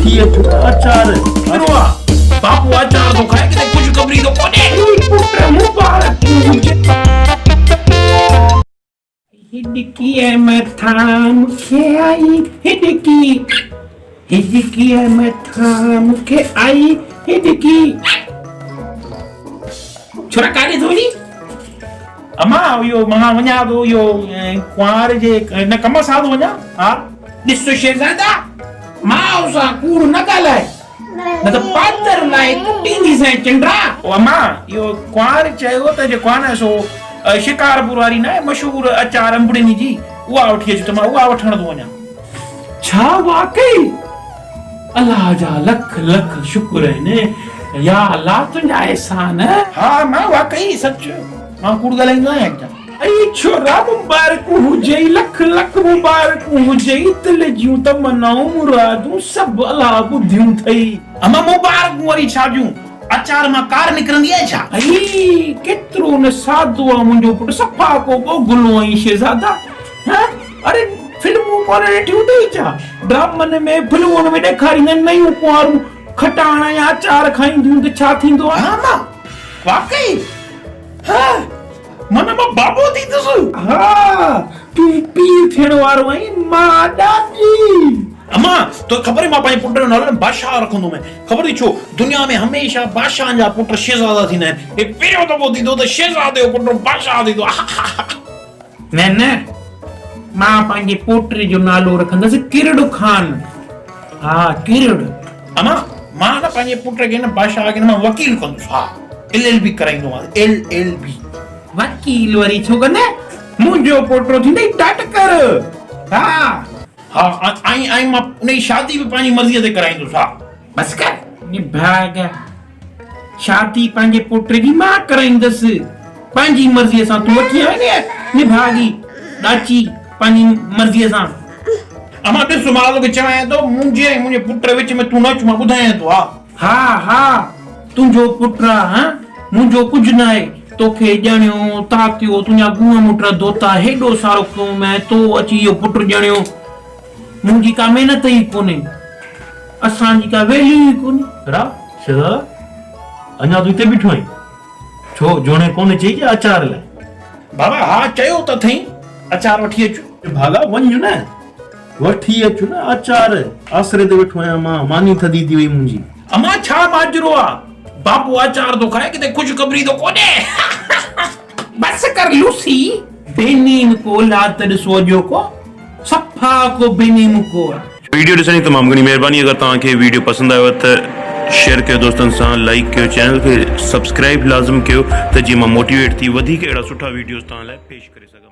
वठी अचो अचार अरे बापू अचार तो खाए कि कुछ खबरी तो कोने पुत्र मुबारक हिडकी है मथाम के आई हिडकी है मथाम के आई हिडकी छोरा काले थोड़ी अमा यो महा वञा तो यो कुंवार जे न कम सां थो वञा हा ॾिस शहज़ादा मां सां कूड़ न ॻाल्हाए न त पातर लाइ कुटींदी सैं चंड्रा ओ अमा यो कुंवार चयो त जेको आहे न सो शिकारपुर वारी न मशहूर अचार अंबड़िनी जी उहा वठी अच त मां उहा वठण थो वञा छा वाकई अल्लाह जा लख लख शुक्र आहिनि या अल्लाह तुंहिंजा एहसान हा मां वाकई सच मां कूड़ ॻाल्हाईंदो आहियां एकदम ऐं छोरा मुबारक हुजे लख लख मुबारक हुजे दिल जूं तमन्नाऊं मुरादूं सभु अल्लाह ॿुधियूं अथई अमा मुबारक वरी छा ॿियूं अचार मां कार निकिरंदी आहे छा ऐं केतिरो न सादो आहे मुंहिंजो पुटु सफ़ा को ॻोगुलो ऐं शहज़ादा अरे फिल्मूं कोन ॾिठियूं अथई छा ड्रामनि में फिल्मुनि में ॾेखारींदा आहिनि नयूं कुंवारूं खटाण या अचार खाईंदियूं त छा थींदो आहे हा मां वाकई हा मन मां बाबो थी दसु हा तूं पीउ थियण वारो आहीं मां ॾाॾी अमा तो ख़बर है मां पंहिंजे पुट जो नालो बादशाह रखंदो मैं ख़बर थी छो दुनिया में हमेशा बादशाह जा पुट शहजादा थींदा आहिनि हे पहिरियों दफ़ो थींदो त शहजादे जो पुट बादशाह थींदो न न मां पंहिंजे पोटे जो नालो रखंदसि किरड़ खान हा किरड़ अमा मां न पंहिंजे पुट खे न बादशाह खे न मां वकील कंदुसि हा LLB कराईंदोमांसि LLB वकील वरी छो कंदे मुंहिंजो पोटो थींदई टाटकर हा हाँ आई मां उनजी शादी भी पंहिंजी मर्ज़ीअ ते कराईंदुसि हा बस कर निभाग शादी पंहिंजे पुट जी मां कराईंदसि पंहिंजी मर्ज़ीअ सां तूं वठी आई न निभागी ॾाची पंहिंजी मर्ज़ीअ सां अमा ॾिस मां तोखे चवां थो मुंहिंजे ऐं मुंहिंजे पुट विच में तूं न अच मां ॿुधायां थो हा हा हा तुंहिंजो पुटु आहे मुंहिंजो कुझु न आहे तोखे ॼणियो ताकियो तुंहिंजा गुण मुट दोता हेॾो सारो कम आहे तो अची इहो पुटु ॼणियो मुंहिंजी का महिनत ई कोन्हे असांजी का वैल्यू ई कोन्हे रा शहज़ादा अञा तूं हिते बीठो आहीं छो जोणे कोन चई कि अचार लाइ बाबा हा चयो त थई अचार वठी अचो भागा वञ न वठी अचो न अचार आसरे ते वेठो आहियां मां मानी थदी थी वई मुंहिंजी अमा छा माजरो आहे बापू अचार तो खाए किथे कुछ खबरी तो कोने बस कर लूसी बेनीम को लात ॾिसो को सफ़ा को बेनीम को वीडियो ॾिसण जी तमामु घणी महिरबानी अगरि तव्हांखे वीडियो पसंदि आयो त शेयर कयो दोस्तनि सां लाइक कयो चैनल खे सब्सक्राइब लाज़िम कयो त जीअं मां मोटिवेट थी वधीक अहिड़ा सुठा वीडियोस तव्हां लाइ पेश करे सघां।